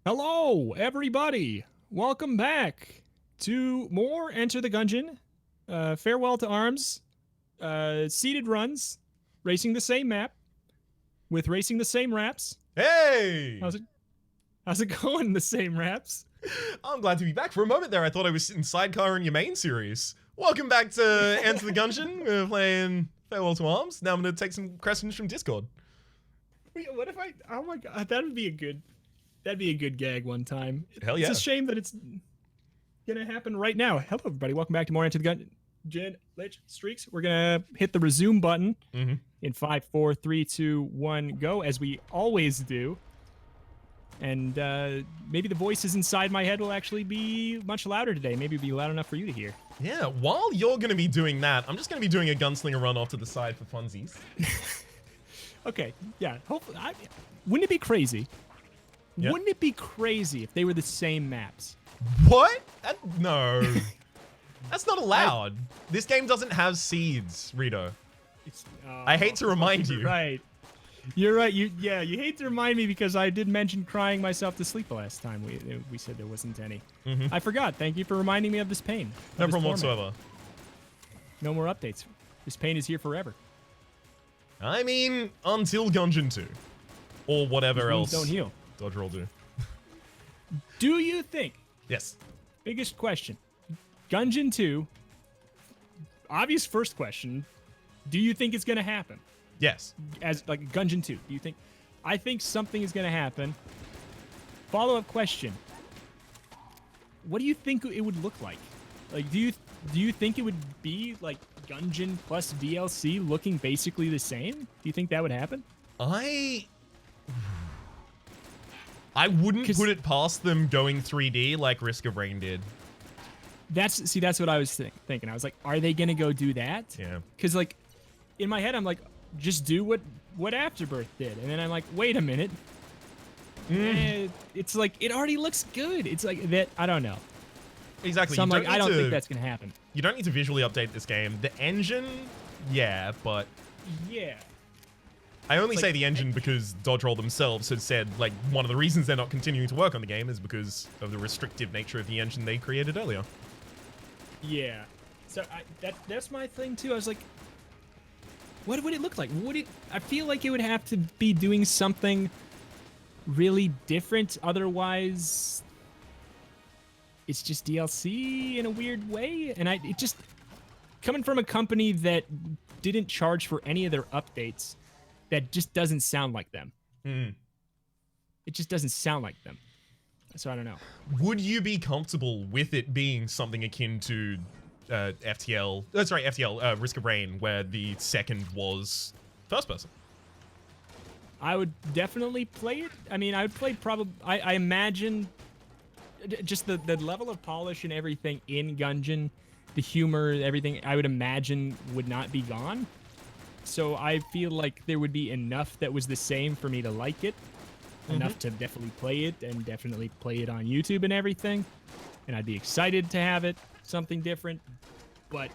Hello, everybody. Welcome back to more Enter the Gungeon. Farewell to arms. Seated runs. Racing the same map. With racing the same Rhaps. Hey! How's it going, the same Rhaps? I'm glad to be back. For a moment there, I thought I was in Sidecar in your main series. Welcome back to Enter the Gungeon. We're playing Farewell to Arms. Now I'm going to take some questions from Discord. Wait, what if I... Oh my god, that'd be a good gag one time. Hell yeah. It's a shame that it's gonna happen right now. Hello, everybody. Welcome back to more Enter the Gungeon Lich Streaks. We're gonna hit the resume button in 5, 4, 3, 2, 1, go, as we always do. And maybe the voices inside my head will actually be much louder today. Maybe it'll be loud enough for you to hear. Yeah, while you're going to be doing that, I'm just going to be doing a gunslinger run off to the side for funsies. Okay, yeah. Hopefully, wouldn't it be crazy? Yep. Wouldn't it be crazy if they were the same maps? What? No. That's not allowed. This game doesn't have seeds, Reto. I hate to remind you. Right. You're right. You hate to remind me because I did mention crying myself to sleep the last time we said there wasn't any. I forgot. Thank you for reminding me of this pain. No problem whatsoever. No more updates. This pain is here forever. I mean, until Gungeon 2. Or whatever else. Don't heal. Dodge roll do. Do you think? Yes. Biggest question. Gungeon 2. Obvious first question. Do you think it's going to happen? Yes. As like Gungeon 2. Do you think? I think something is going to happen. Follow-up question. What do you think it would look like? Like, do you think it would be like Gungeon plus DLC looking basically the same? Do you think that would happen? I wouldn't put it past them going 3D like Risk of Rain did. That's what I was thinking. I was like, are they gonna go do that? Yeah. Because like, in my head, I'm like, just do what Afterbirth did, and then I'm like, wait a minute. It's like it already looks good. It's like that. I don't know. Exactly. So I'm like, I don't think that's gonna happen. You don't need to visually update this game. The engine, yeah, but yeah. I only say the engine because Dodge Roll themselves had said, like, one of the reasons they're not continuing to work on the game is because of the restrictive nature of the engine they created earlier. Yeah. So that's my thing too. I was like, what would it look like? I feel like it would have to be doing something really different. Otherwise, it's just DLC in a weird way. And it just, coming from a company that didn't charge for any of their updates, that just doesn't sound like them. It just doesn't sound like them. So I don't know. Would you be comfortable with it being something akin to FTL, Risk of Rain, where the second was first person? I would definitely play it. I mean, I would play probably, I imagine just the level of polish and everything in Gungeon, the humor, everything, I would imagine would not be gone. So I feel like there would be enough that was the same for me to like it. Enough to definitely play it and definitely play it on YouTube and everything. And I'd be excited to have it, something different. But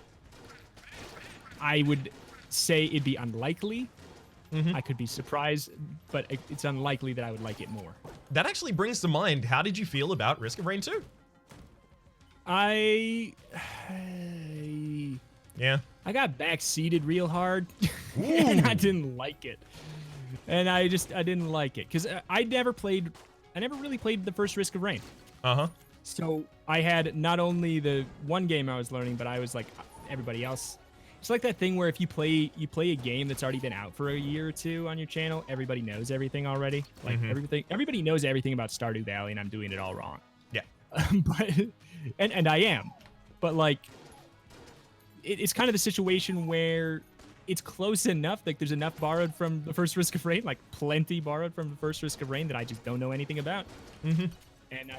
I would say it'd be unlikely. I could be surprised, but it's unlikely that I would like it more. That actually brings to mind, how did you feel about Risk of Rain 2? Yeah. I got backseated real hard, and I didn't like it. And I didn't like it because I never really played the first Risk of Rain. So I had not only the one game I was learning, but I was like everybody else. It's like that thing where if you play a game that's already been out for a year or two on your channel, everybody knows everything already. Like everybody knows everything about Stardew Valley, and I'm doing it all wrong. Yeah. But and I am, but like it's kind of the situation where it's close enough, like there's enough borrowed from the first Risk of Rain, like plenty borrowed from the first Risk of Rain that I just don't know anything about. And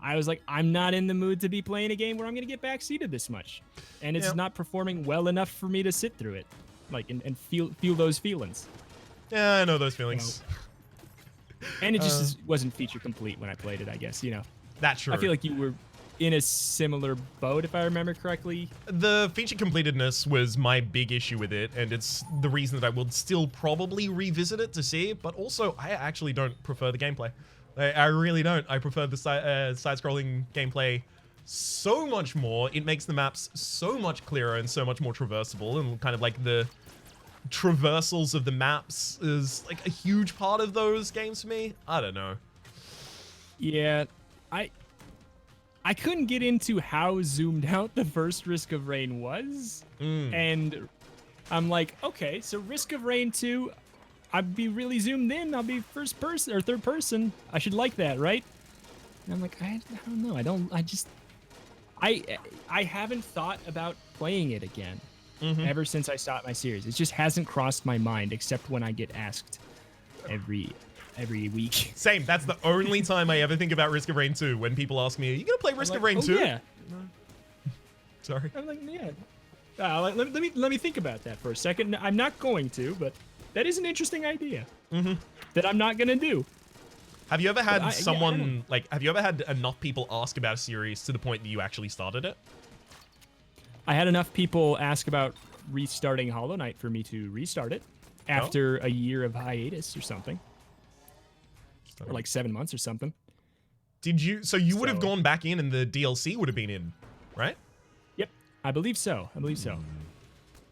I was like, I'm not in the mood to be playing a game where I'm going to get backseated this much. And it's not performing well enough for me to sit through it, like, and feel those feelings. Yeah, I know those feelings. And it just wasn't feature complete when I played it, I guess, you know. That's true. I feel like you were in a similar boat, if I remember correctly. The feature completedness was my big issue with it, and it's the reason that I will still probably revisit it to see, but also I actually don't prefer the gameplay. I really don't. I prefer the side-scrolling gameplay so much more. It makes the maps so much clearer and so much more traversable, and kind of like the traversals of the maps is like a huge part of those games for me. I don't know. Yeah, I couldn't get into how zoomed out the first Risk of Rain was, and I'm like, okay, so Risk of Rain 2, I'd be really zoomed in. I'll be first person or third person. I should like that, right? And I'm like, I don't know. I haven't thought about playing it again ever since I stopped my series. It just hasn't crossed my mind, except when I get asked every week. Same. That's the only time I ever think about Risk of Rain 2. When people ask me, "Are you gonna play Risk of Rain 2?" Yeah. Sorry. I'm like, yeah. Let me think about that for a second. I'm not going to, but that is an interesting idea that I'm not gonna do. Have you ever had have you ever had enough people ask about a series to the point that you actually started it? I had enough people ask about restarting Hollow Knight for me to restart it after a year of hiatus or something. Or like 7 months or something. Did you? So you would have gone back in and the DLC would have been in, right? Yep. I believe so.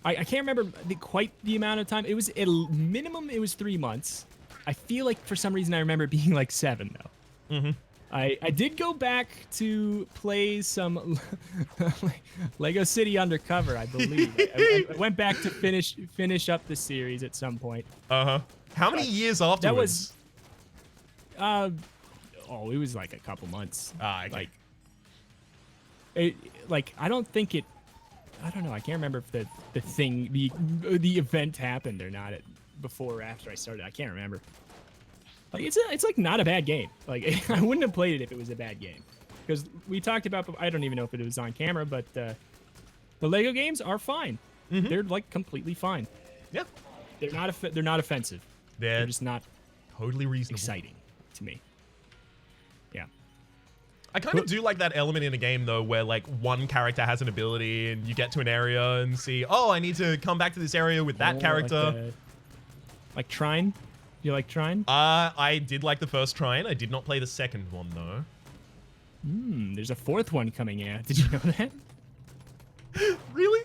I can't remember quite the amount of time. It was at minimum, it was 3 months. I feel like for some reason I remember it being like 7 though. I did go back to play some Lego City Undercover, I believe. I went back to finish up the series at some point. How many years afterwards? That was it was like a couple months. Okay. I don't think it. I don't know. I can't remember if the event happened or not before or after I started. I can't remember. Like it's like not a bad game. Like I wouldn't have played it if it was a bad game, because we talked about. I don't even know if it was on camera, but the Lego games are fine. They're like completely fine. Yeah. They're not offensive. They're just not totally reasonable. Exciting to me. Yeah. I kind of do like that element in a game though, where like one character has an ability and you get to an area and see, oh, I need to come back to this area with that character. Like Trine? You like Trine? I did like the first Trine. I did not play the second one though. There's a fourth one coming out. Did you know that? Really?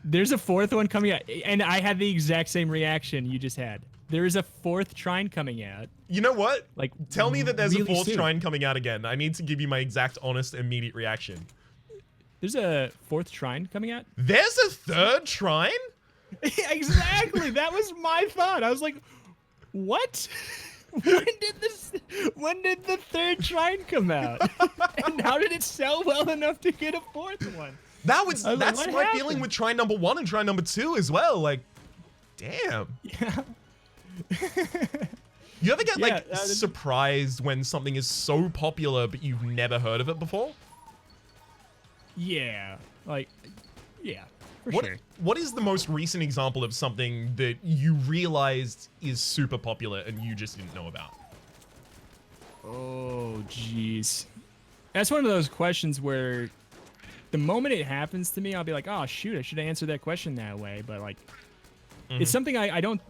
There's a fourth one coming out, and I had the exact same reaction you just had. There is a fourth Trine coming out. You know what? Like, tell me that there's really a fourth soon. Trine coming out again. I need to give you my exact, honest, immediate reaction. There's a fourth Trine coming out? There's a third Trine? Exactly. That was my thought. I was like, what? When did the third Trine come out? And how did it sell well enough to get a fourth one? That's like, my feeling with Trine number 1 and Trine number 2 as well. Like, damn. Yeah. You ever get surprised when something is so popular but you've never heard of it before? Yeah. For sure. What is the most recent example of something that you realized is super popular and you just didn't know about? Oh, jeez. That's one of those questions where the moment it happens to me, I'll be like, oh, shoot, I should have answered that question that way. But like, it's something I don't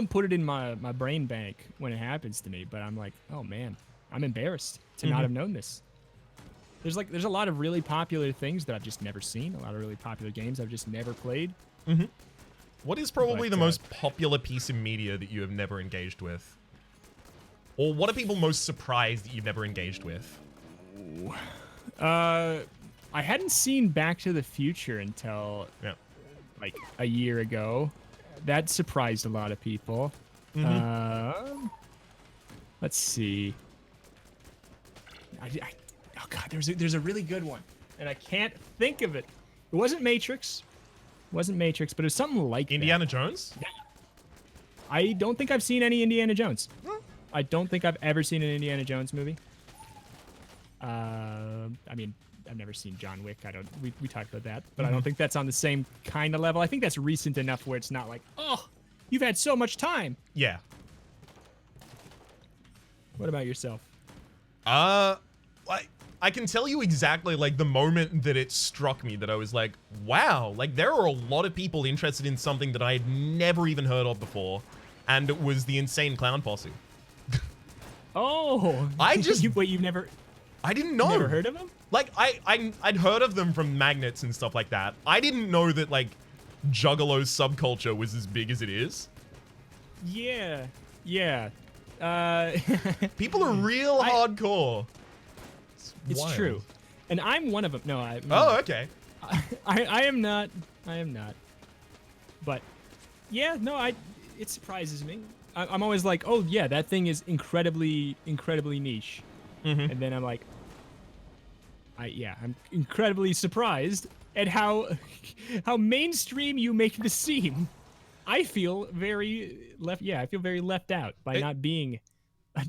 put it in my brain bank when it happens to me, but I'm like, oh man, I'm embarrassed to not have known this. There's a lot of really popular things that I've just never seen, a lot of really popular games I've just never played. What is probably the most popular piece of media that you have never engaged with? Or what are people most surprised that you've never engaged with? I hadn't seen Back to the Future until like a year ago. That surprised a lot of people. Let's see. Oh god, there's a really good one, and I can't think of it. It wasn't Matrix, but it was something like Indiana Jones? I don't think I've seen any Indiana Jones. I don't think I've ever seen an Indiana Jones movie. I mean, I've never seen John Wick. We talked about that, but I don't think that's on the same kind of level. I think that's recent enough where it's not like, oh, you've had so much time. Yeah. What about yourself? I can tell you exactly like the moment that it struck me that I was like, wow, like there are a lot of people interested in something that I had never even heard of before, and it was the Insane Clown Posse. Oh, I just- wait. You've never I didn't know. never heard of him? Like, I'd heard of them from magnets and stuff like that. I didn't know that, like, Juggalo subculture was as big as it is. Yeah. People are real hardcore. It's wild. true, and I'm one of them. No, Oh, okay. I am not. But yeah, no, it surprises me. I'm always like, oh yeah, that thing is incredibly niche, and then I'm like, I'm incredibly surprised at how mainstream you make this seem. I feel very left. Yeah, I feel very left out by not being a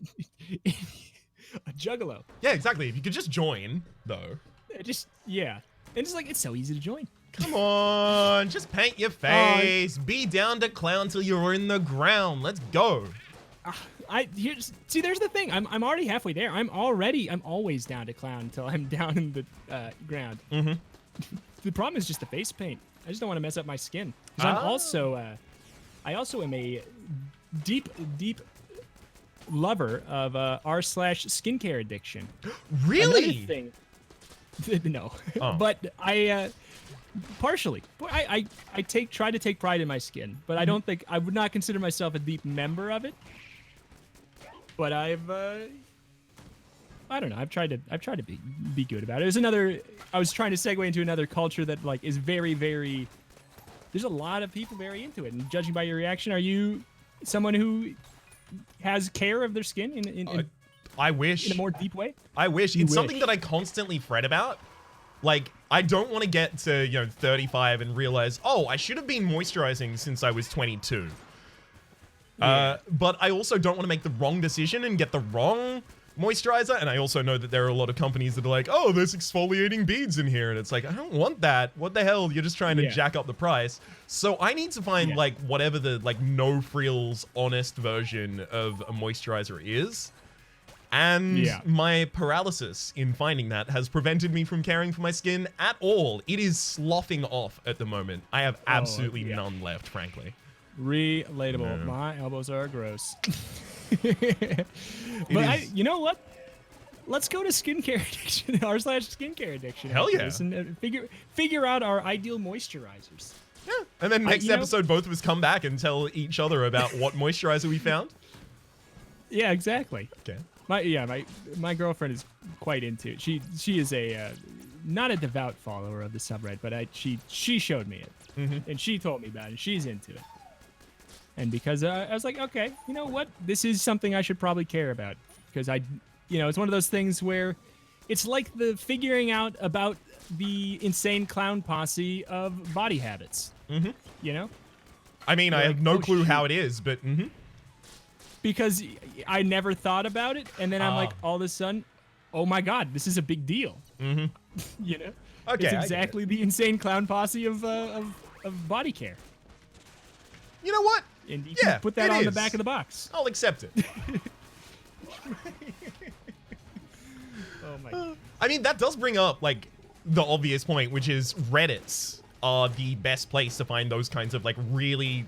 juggalo. Yeah, exactly. If you could just join, though. And it's like it's so easy to join. Come on, just paint your face. Be down to clown till you're in the ground. Let's go. See, there's the thing. I'm already halfway there. I'm always down to clown until I'm down in the ground. Mm-hmm. The problem is just the face paint. I just don't want to mess up my skin. 'Cause I also am a deep lover of r/skincare addiction. Really? Another thing. No, Oh. but I partially. I try to take pride in my skin, but I don't think I would not consider myself a deep member of it. But I don't know. I've tried to be good about it. I was trying to segue into another culture that like is very, very. There's a lot of people very into it, and judging by your reaction, are you someone who has care of their skin in I wish. in a more deep way? I wish. You It's something wish. that I constantly fret about. Like, I don't want to get to, 35 and realize, oh, I should have been moisturizing since I was 22. Yeah. But I also don't want to make the wrong decision and get the wrong moisturizer. And I also know that there are a lot of companies that are like, oh, there's exfoliating beads in here. And it's like, I don't want that. What the hell? You're just trying to jack up the price. So I need to find like whatever the like no frills honest version of a moisturizer is. And my paralysis in finding that has prevented me from caring for my skin at all. It is sloughing off at the moment. I have absolutely none left, frankly. Relatable. No. My elbows are gross. But you know what? Let's go to skincare addiction. r/skincare addiction. Hell yeah. And figure out our ideal moisturizers. Yeah. And then next episode, both of us come back and tell each other about what moisturizer we found. Yeah, exactly. Okay. My girlfriend is quite into it. She is a not a devout follower of the subreddit, but she showed me it, and she told me about it. She's into it, and because I was like, okay, you know what? This is something I should probably care about because it's one of those things where it's like the figuring out about the insane clown posse of body habits. You know? I mean, I have no clue how it is, but because I never thought about it, and then I'm like, all of a sudden, oh my god, this is a big deal. You know? Okay, it's exactly the insane clown posse of body care. You know what? And you can put that it on the is. back of the box. I'll accept it. Oh my god. I mean, that does bring up, like, the obvious point, which is Reddits are the best place to find those kinds of, like, really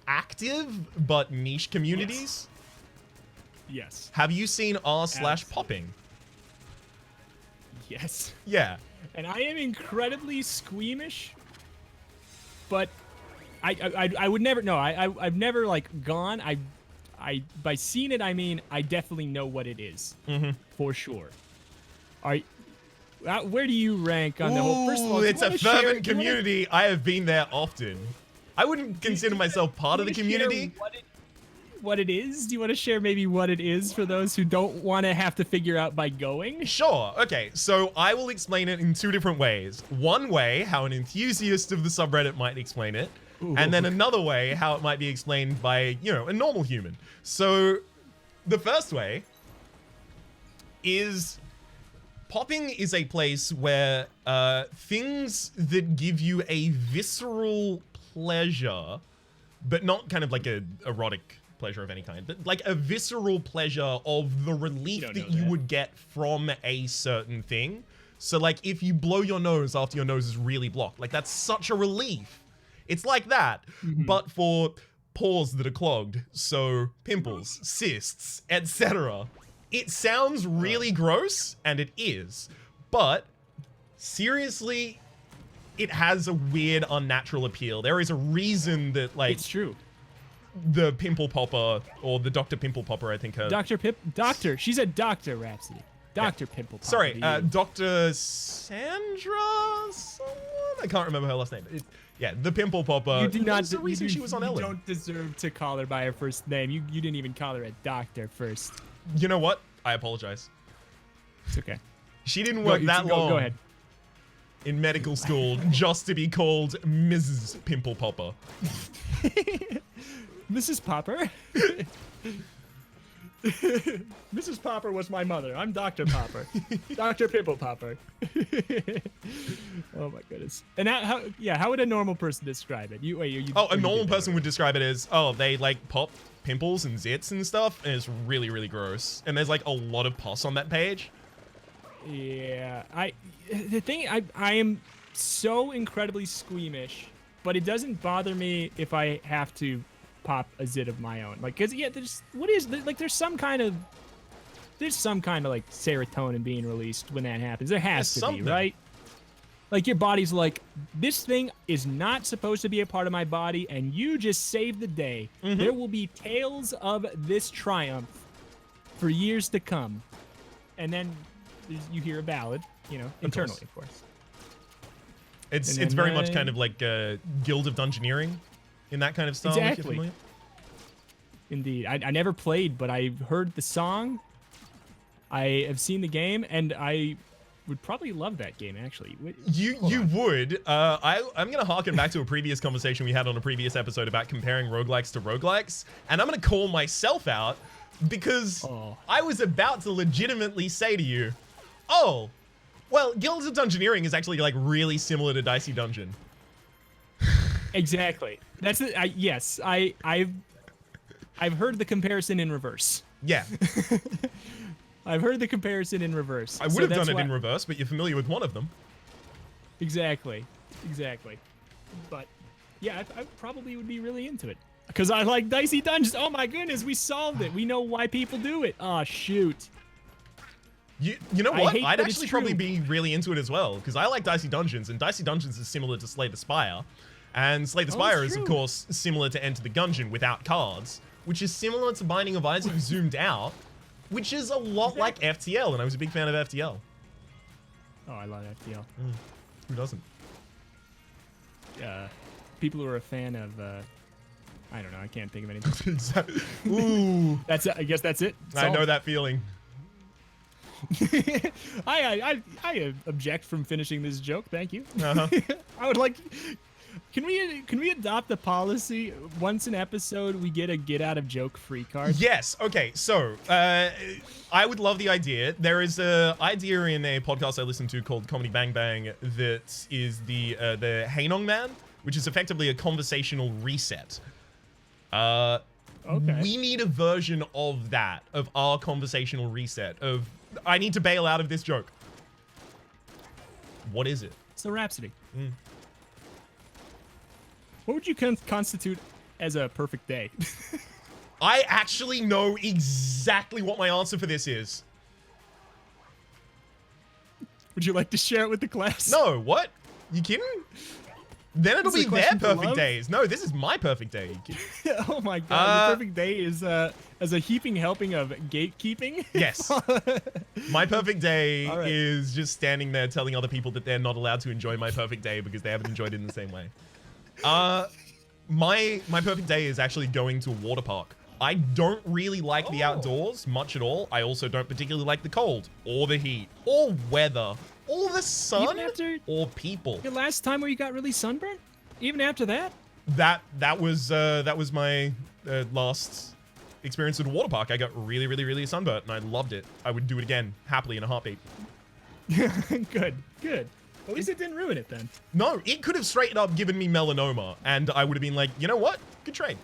active but niche communities. Yes. Have you seen r/popping? Yes. Yeah. And I am incredibly squeamish, but I would never. No, I've never like gone. I by seeing it, I mean I definitely know what it is for sure. Where do you rank on the whole? First of all, it's a fervent community. I have been there often. I wouldn't consider myself part of the community. What it is? Do you want to share maybe what it is for those who don't want to have to figure out by going? Sure. Okay, so I will explain it in two different ways. One way, how an enthusiast of the subreddit might explain it, and then another way, how it might be explained by, a normal human. So the first way is popping is a place where things that give you a visceral pleasure, but not kind of like a erotic pleasure of any kind, but like a visceral pleasure of the relief that you would get from a certain thing. So like if you blow your nose after your nose is really blocked, like that's such a relief. It's like that, but for pores that are clogged, so pimples, cysts, etc. It sounds really gross, and it is, but seriously, it has a weird, unnatural appeal. There is a reason that, like, It's true. the Pimple Popper, or the Dr. Pimple Popper, I think her... Doctor. She's a doctor, Rhapsody. Dr. Pimple Popper. Sorry, Dr. Sandra someone? I can't remember her last name. Yeah, the Pimple Popper. You do not. There's the reason she was on Ellen. You don't deserve to call her by her first name. You didn't even call her a doctor first. You know what? I apologize. It's okay. She didn't work that long. Go ahead. In medical school just to be called Mrs. Pimple Popper. Mrs. Popper? Mrs. Popper was my mother. I'm Dr. Popper. Dr. Pimple Popper. Oh my goodness. And how would a normal person describe it? A normal person would describe it as, they like pop pimples and zits and stuff, and it's really, really gross. And there's like a lot of pus on that page. Yeah, I am so incredibly squeamish, but it doesn't bother me if I have to pop a zit of my own. Like, cause yeah, there's some kind of like serotonin being released when that happens. There has to be, right? Like your body's like, this thing is not supposed to be a part of my body, and you just saved the day. Mm-hmm. There will be tales of this triumph for years to come, and then you hear a ballad, internally, of course. It's very much kind of like Guild of Dungeoneering in that kind of style. Exactly. Indeed. I never played, but I heard the song. I have seen the game, and I would probably love that game, actually. You would. I'm going to harken back to a previous conversation we had on a previous episode about comparing roguelikes to roguelikes, and I'm going to call myself out because I was about to legitimately say to you, well, Guilds of Dungeoneering is actually like really similar to Dicey Dungeon. Exactly. That's it. Yes, I've heard the comparison in reverse. Yeah. I've heard the comparison in reverse. I would have done it in reverse, but you're familiar with one of them. Exactly. But yeah, I probably would be really into it because I like Dicey Dungeons. Oh my goodness, we solved it. We know why people do it. Oh shoot. You know what? I'd actually probably be really into it as well, because I like Dicey Dungeons, and Dicey Dungeons is similar to Slay the Spire. And Slay the Spire is, of course, similar to Enter the Gungeon without cards, which is similar to Binding of Isaac zoomed out, which is a lot like FTL, and I was a big fan of FTL. Oh, I love FTL. Who doesn't? People who are a fan of, I don't know, I can't think of anything. Exactly. Ooh. That's it. I guess that's it. I know that feeling. I object from finishing this joke. Thank you. Uh-huh. I would like. Can we adopt the policy once an episode we get a get out of joke free card? Yes. Okay. So I would love the idea. There is a idea in a podcast I listen to called Comedy Bang Bang that is the Hainong Man, which is effectively a conversational reset. Okay. We need a version of that, of our conversational reset, of I need to bail out of this joke. What is it? It's the Rhapsody. What would you constitute as a perfect day? I actually know exactly what my answer for this is. Would you like to share it with the class? No, what? You kidding? Then it'll be their perfect days. No, this is my perfect day. Oh my god, your perfect day is as a heaping helping of gatekeeping? Yes. My perfect day is just standing there telling other people that they're not allowed to enjoy my perfect day because they haven't enjoyed it in the same way. My perfect day is actually going to a water park. I don't really like the outdoors much at all. I also don't particularly like the cold or the heat or weather or the sun or people. Your last time where you got really sunburned? Even after that? That was my last experience at a water park. I got really, really, really sunburnt and I loved it. I would do it again happily in a heartbeat. Good. At least it didn't ruin it then. No, it could have straight up given me melanoma and I would have been like, you know what? Good trade.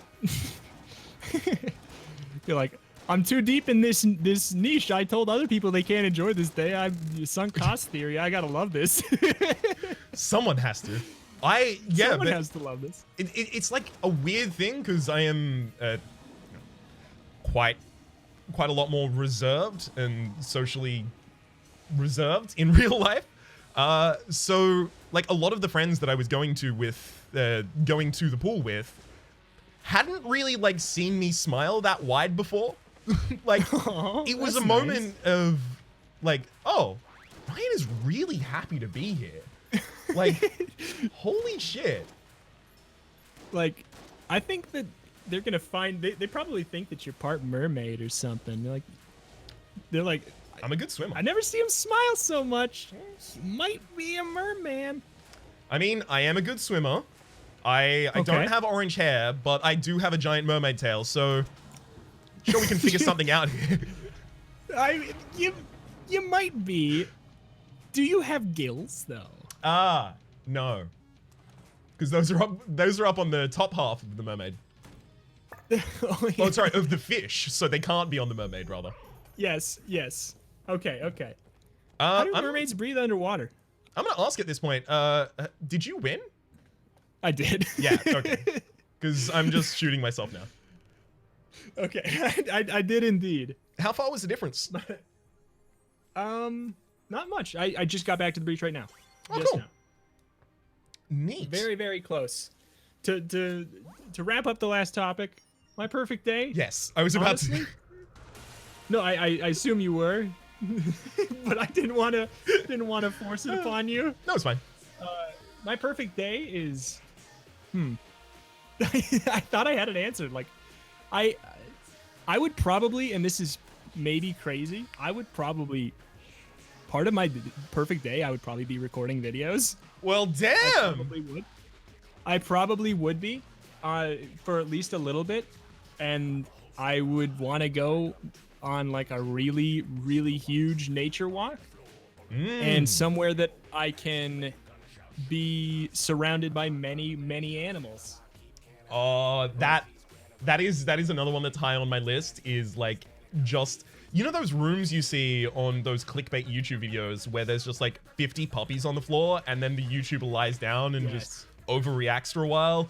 You're like, I'm too deep in this niche. I told other people they can't enjoy this day. I've sunk cost theory. I gotta love this. Someone has to. Someone has to love this. It's like a weird thing because I am quite a lot more reserved and socially reserved in real life. So like a lot of the friends that I was going to the pool with hadn't really like seen me smile that wide before. Like it was a moment of like, oh, Ryan is really happy to be here. Like, holy shit. Like, I think that they're gonna find they probably think that you're part mermaid or something. They're like I'm a good swimmer. I never see him smile so much. He might be a merman. I mean, I am a good swimmer. I don't have orange hair, but I do have a giant mermaid tail, so sure we can figure something out here. You might be. Do you have gills though? No. Because those are up on the top half of the mermaid. Oh, Oh, sorry, of the fish, so they can't be on the mermaid, rather. Yes. Okay. How do mermaids breathe underwater? I'm gonna ask at this point, did you win? I did. Yeah, okay. Because I'm just shooting myself now. Okay, I did indeed. How far was the difference? Not much. I just got back to the beach right now. Oh, just cool. now. Neat. Very, very close. To wrap up the last topic, my perfect day. Yes, I was about to. No, I assume you were, but I didn't want to force it upon you. No, it's fine. My perfect day is, I thought I had it answered. Like, I would probably, and this is maybe crazy, I would probably, part of my perfect day, I would probably be recording videos. Well, damn. I probably would be, for at least a little bit, and I would want to go on like a really, really huge nature walk, and somewhere that I can be surrounded by many, many animals. Oh, that is another one that's high on my list. Is like just, you know, those rooms you see on those clickbait YouTube videos where there's just like 50 puppies on the floor and then the YouTuber lies down and just overreacts for a while.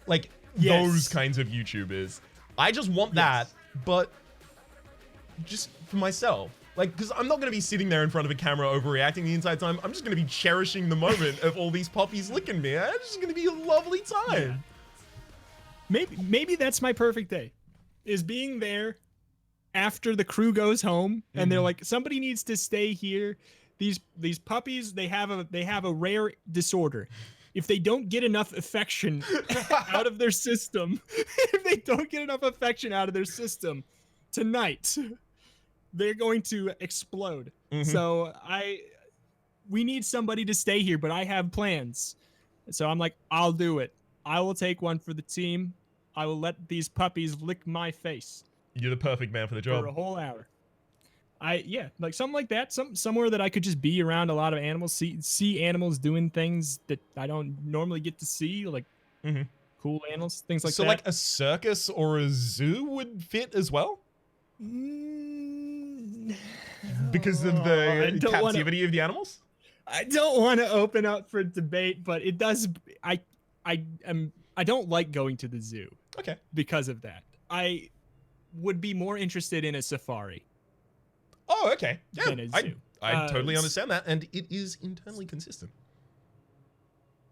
Like those kinds of YouTubers. I just want that, but just for myself. Like, because I'm not going to be sitting there in front of a camera overreacting the entire time. I'm just going to be cherishing the moment of all these puppies licking me. It's just going to be a lovely time. Yeah. Maybe that's my perfect day, is being there after the crew goes home and they're like, somebody needs to stay here. These puppies, they have a rare disorder. If they don't get enough affection out of their system, tonight, they're going to explode. So we need somebody to stay here, but I have plans. So I'm like, I'll do it. I will take one for the team. I will let these puppies lick my face. You're the perfect man for the job. For a whole hour. Like something like that. Somewhere that I could just be around a lot of animals, see animals doing things that I don't normally get to see, like cool animals, things like that. So like a circus or a zoo would fit as well? Because of the captivity of the animals? I don't want to open up for debate, but it does. I don't like going to the zoo. Okay. Because of that, I would be more interested in a safari. Oh, okay. Yeah, than a zoo. I totally understand that, and it is internally consistent.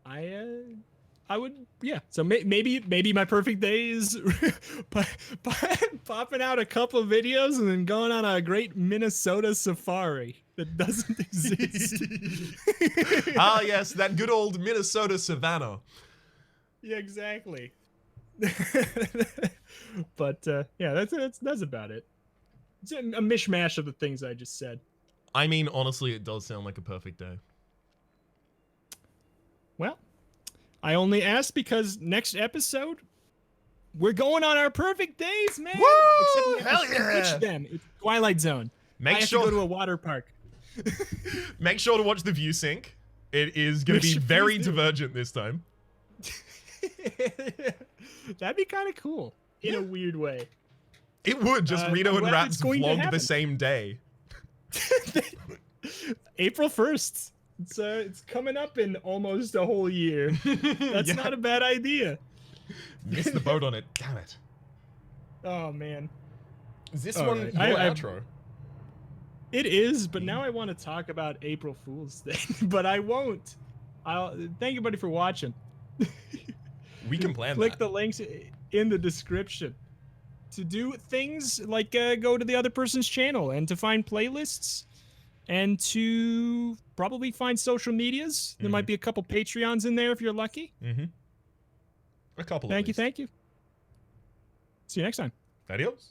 I would, yeah. So maybe my perfect day is popping out a couple of videos and then going on a great Minnesota safari that doesn't exist. Ah, yes, that good old Minnesota savannah. Yeah, exactly. But yeah, that's about it. It's a mishmash of the things I just said. I mean, honestly, it does sound like a perfect day. Well, I only asked because next episode, we're going on our perfect days, man. Woo! Except we have Hell to yeah! switch them. It's Twilight Zone. I have to go to a water park. Make sure to watch the VIEWSYNC. It is going to be very divergent this time. That'd be kind of cool in a weird way. It would. Just Reto and Rhaps vlog the same day. April 1st. It's coming up in almost a whole year. That's Yeah. not a bad idea. Missed the boat on it. Damn it. Oh man. Is this All one right. your I- outro? It is, but now I want to talk about April Fool's Day, but I won't. I'll thank you, buddy, for watching. We can plan Click that. the links in the description to do things like go to the other person's channel and to find playlists and to probably find social medias. There might be a couple Patreons in there if you're lucky. Mm-hmm. A couple. Thank you. See you next time. Adios.